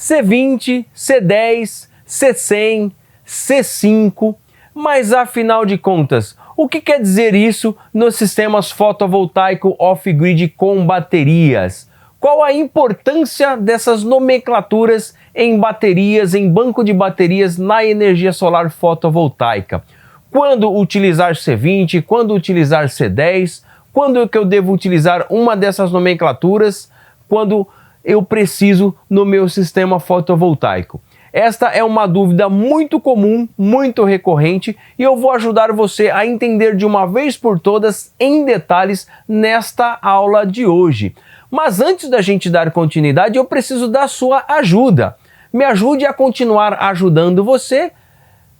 C20, C10, C100, C5, mas afinal de contas, o que quer dizer isso nos sistemas fotovoltaico off-grid com baterias? Qual a importância dessas nomenclaturas em baterias, em banco de baterias na energia solar fotovoltaica? Quando utilizar C20, quando utilizar C10, quando que eu devo utilizar uma dessas nomenclaturas, quando eu preciso no meu sistema fotovoltaico? Esta é uma dúvida muito comum, muito recorrente, e eu vou ajudar você a entender de uma vez por todas em detalhes nesta aula de hoje. Mas antes da gente dar continuidade, eu preciso da sua ajuda. Me ajude a continuar ajudando você,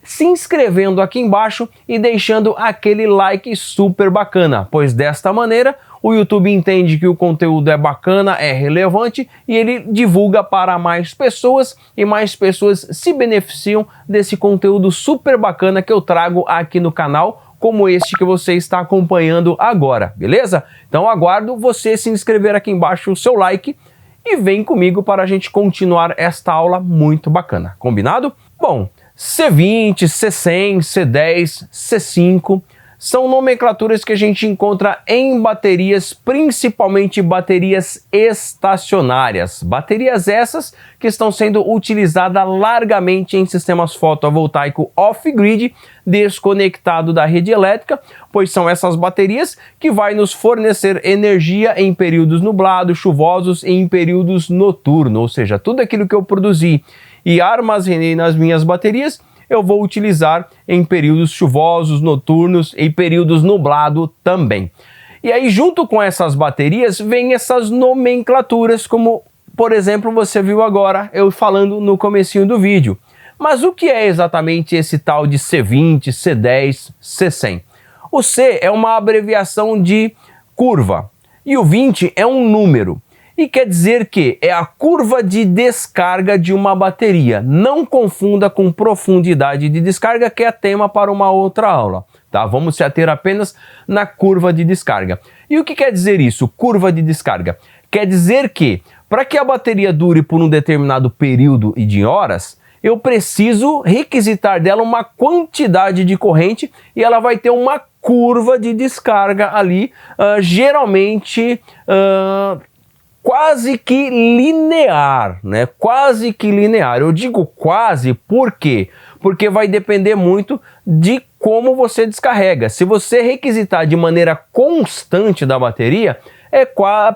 se inscrevendo aqui embaixo e deixando aquele like super bacana, pois desta maneira o YouTube entende que o conteúdo é bacana, é relevante e ele divulga para mais pessoas e mais pessoas se beneficiam desse conteúdo super bacana que eu trago aqui no canal, como este que você está acompanhando agora, beleza? Então aguardo você se inscrever aqui embaixo, o seu like, e vem comigo para a gente continuar esta aula muito bacana, combinado? Bom, C20, C100, C10, C5 são nomenclaturas que a gente encontra em baterias, principalmente baterias estacionárias. Baterias essas que estão sendo utilizadas largamente em sistemas fotovoltaico off-grid, desconectado da rede elétrica, pois são essas baterias que vai nos fornecer energia em períodos nublados, chuvosos e em períodos noturnos, ou seja, tudo aquilo que eu produzi e armazenei nas minhas baterias, eu vou utilizar em períodos chuvosos, noturnos e períodos nublados também. E aí, junto com essas baterias, vem essas nomenclaturas, como, por exemplo, você viu agora eu falando no comecinho do vídeo. Mas o que é exatamente esse tal de C20, C10, C100? O C é uma abreviação de curva e o 20 é um número. E quer dizer que é a curva de descarga de uma bateria. Não confunda com profundidade de descarga, que é tema para uma outra aula, tá? Vamos se ater apenas na curva de descarga. E o que quer dizer isso, curva de descarga? Quer dizer que, para que a bateria dure por um determinado período e de horas, eu preciso requisitar dela uma quantidade de corrente e ela vai ter uma curva de descarga ali, geralmente quase que linear, né? Quase que linear. Eu digo quase por quê? Porque vai depender muito de como você descarrega. Se você requisitar de maneira constante da bateria, é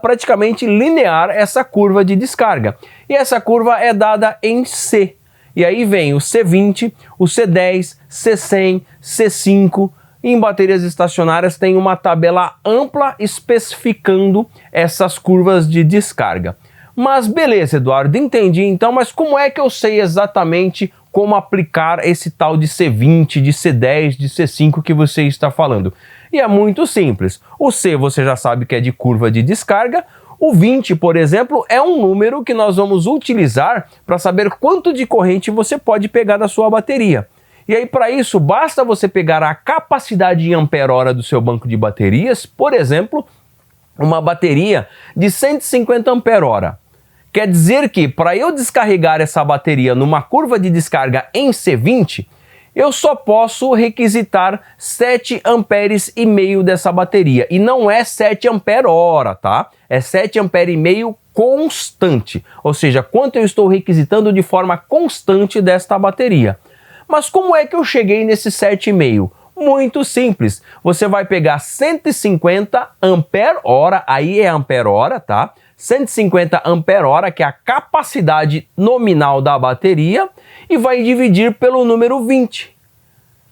praticamente linear essa curva de descarga. E essa curva é dada em C. E aí vem o C20, o C10, C100, C5. Em baterias estacionárias tem uma tabela ampla especificando essas curvas de descarga. Mas beleza, Eduardo, entendi então, mas como é que eu sei exatamente como aplicar esse tal de C20, de C10, de C5 que você está falando? E é muito simples. O C você já sabe que é de curva de descarga. O 20, por exemplo, é um número que nós vamos utilizar para saber quanto de corrente você pode pegar da sua bateria. E aí, para isso, basta você pegar a capacidade em ampere-hora do seu banco de baterias, por exemplo, uma bateria de 150 ampere-hora. Quer dizer que, para eu descarregar essa bateria numa curva de descarga em C20, eu só posso requisitar 7 amperes e meio dessa bateria. E não é 7 ampere-hora, tá? É 7 ampere e meio constante. Ou seja, quanto eu estou requisitando de forma constante desta bateria. Mas como é que eu cheguei nesse 7,5? Muito simples. Você vai pegar 150 ampere-hora, aí é ampere-hora, tá? 150 ampere-hora, que é a capacidade nominal da bateria, e vai dividir pelo número 20.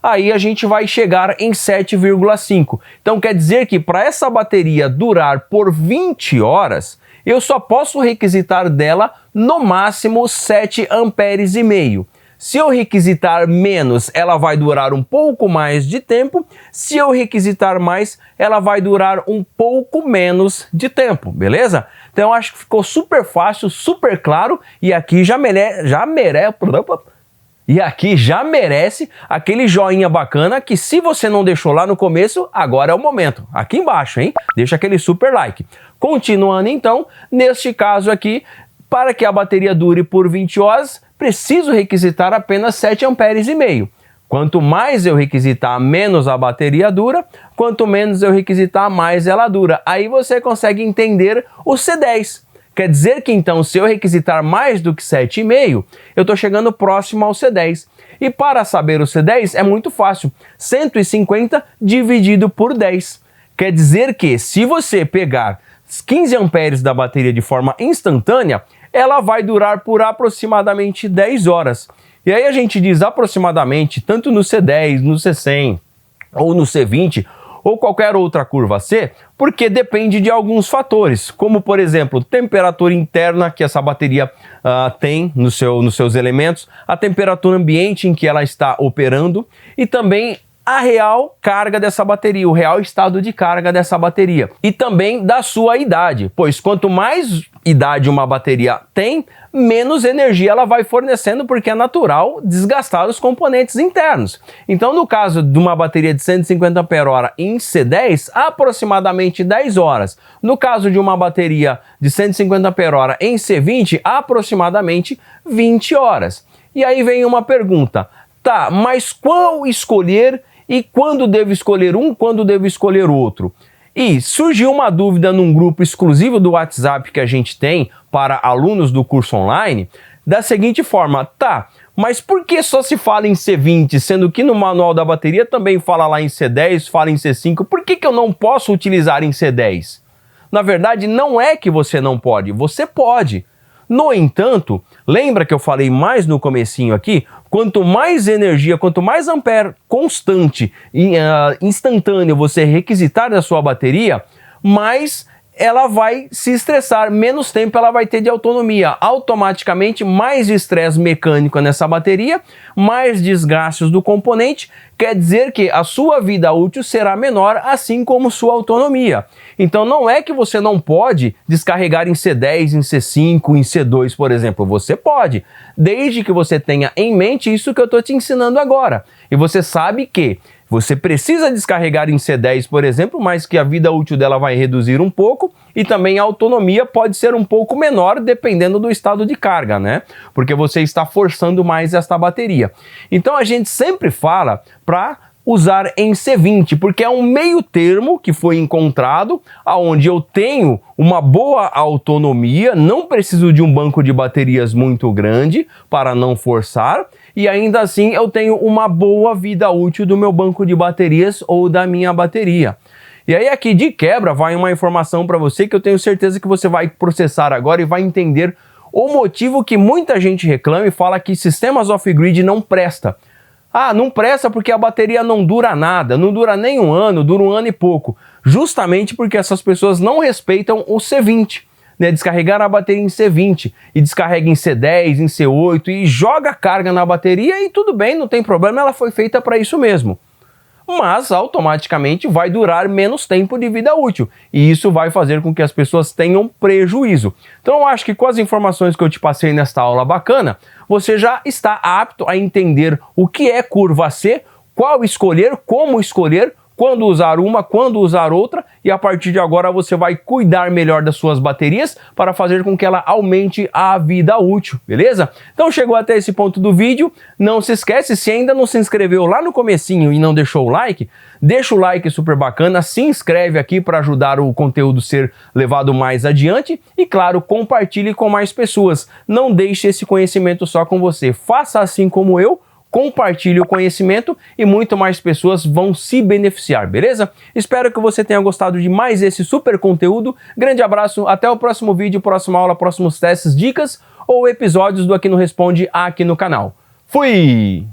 Aí a gente vai chegar em 7,5. Então quer dizer que para essa bateria durar por 20 horas, eu só posso requisitar dela no máximo 7 amperes e meio. Se eu requisitar menos, ela vai durar um pouco mais de tempo. Se eu requisitar mais, ela vai durar um pouco menos de tempo, beleza? Então eu acho que ficou super fácil, super claro, e aqui já merece aquele joinha bacana que, se você não deixou lá no começo, agora é o momento. Aqui embaixo, hein? Deixa aquele super like. Continuando então, neste caso aqui, para que a bateria dure por 20 horas, preciso requisitar apenas 7,5 amperes. Quanto mais eu requisitar, menos a bateria dura, quanto menos eu requisitar, mais ela dura. Aí você consegue entender o C10. Quer dizer que então, se eu requisitar mais do que 7,5, eu estou chegando próximo ao C10. E para saber o C10 é muito fácil, 150 dividido por 10. Quer dizer que se você pegar 15 amperes da bateria de forma instantânea, ela vai durar por aproximadamente 10 horas. E aí a gente diz aproximadamente, tanto no C10, no C100 ou no C20, ou qualquer outra curva C, porque depende de alguns fatores, como por exemplo, temperatura interna que essa bateria tem nos seus elementos, a temperatura ambiente em que ela está operando e também a real carga dessa bateria, o real estado de carga dessa bateria e também da sua idade, pois quanto mais idade uma bateria tem, menos energia ela vai fornecendo, porque é natural desgastar os componentes internos. Então, no caso de uma bateria de 150 Ah em C10, aproximadamente 10 horas. No caso de uma bateria de 150 Ah em C20, aproximadamente 20 horas. E aí vem uma pergunta, tá, mas qual escolher e quando devo escolher um, quando devo escolher outro? E surgiu uma dúvida num grupo exclusivo do WhatsApp que a gente tem para alunos do curso online, da seguinte forma, tá, mas por que só se fala em C20, sendo que no manual da bateria também fala lá em C10, fala em C5, por que eu não posso utilizar em C10? Na verdade, não é que você não pode, você pode. No entanto, lembra que eu falei mais no comecinho aqui? Quanto mais energia, quanto mais ampere constante e instantâneo você requisitar da sua bateria, mais ela vai se estressar, menos tempo ela vai ter de autonomia. Automaticamente, mais estresse mecânico nessa bateria, mais desgastes do componente, quer dizer que a sua vida útil será menor, assim como sua autonomia. Então não é que você não pode descarregar em C10, em C5, em C2, por exemplo. Você pode, desde que você tenha em mente isso que eu estou te ensinando agora. E você sabe que você precisa descarregar em C10, por exemplo, mas que a vida útil dela vai reduzir um pouco e também a autonomia pode ser um pouco menor dependendo do estado de carga, né? Porque você está forçando mais esta bateria. Então a gente sempre fala para usar em C20, porque é um meio termo que foi encontrado, aonde eu tenho uma boa autonomia, não preciso de um banco de baterias muito grande para não forçar, e ainda assim eu tenho uma boa vida útil do meu banco de baterias ou da minha bateria. E aí aqui de quebra vai uma informação para você que eu tenho certeza que você vai processar agora e vai entender o motivo que muita gente reclama e fala que sistemas off-grid não presta. Ah, não presta porque a bateria não dura nada, não dura nem um ano, dura um ano e pouco. Justamente porque essas pessoas não respeitam o C20, né? Descarregar a bateria em C20 e descarrega em C10, em C8 e joga carga na bateria e tudo bem, não tem problema, ela foi feita para isso mesmo. Mas automaticamente vai durar menos tempo de vida útil e isso vai fazer com que as pessoas tenham prejuízo. Então eu acho que com as informações que eu te passei nesta aula bacana, você já está apto a entender o que é curva C, qual escolher, como escolher, quando usar uma, quando usar outra, e a partir de agora você vai cuidar melhor das suas baterias para fazer com que ela aumente a vida útil, beleza? Então chegou até esse ponto do vídeo, não se esquece, se ainda não se inscreveu lá no comecinho e não deixou o like, deixa o like super bacana, se inscreve aqui para ajudar o conteúdo ser levado mais adiante e claro, compartilhe com mais pessoas, não deixe esse conhecimento só com você, faça assim como eu, compartilhe o conhecimento e muito mais pessoas vão se beneficiar, beleza? Espero que você tenha gostado de mais esse super conteúdo. Grande abraço, até o próximo vídeo, próxima aula, próximos testes, dicas ou episódios do Aqui no Responde aqui no canal. Fui!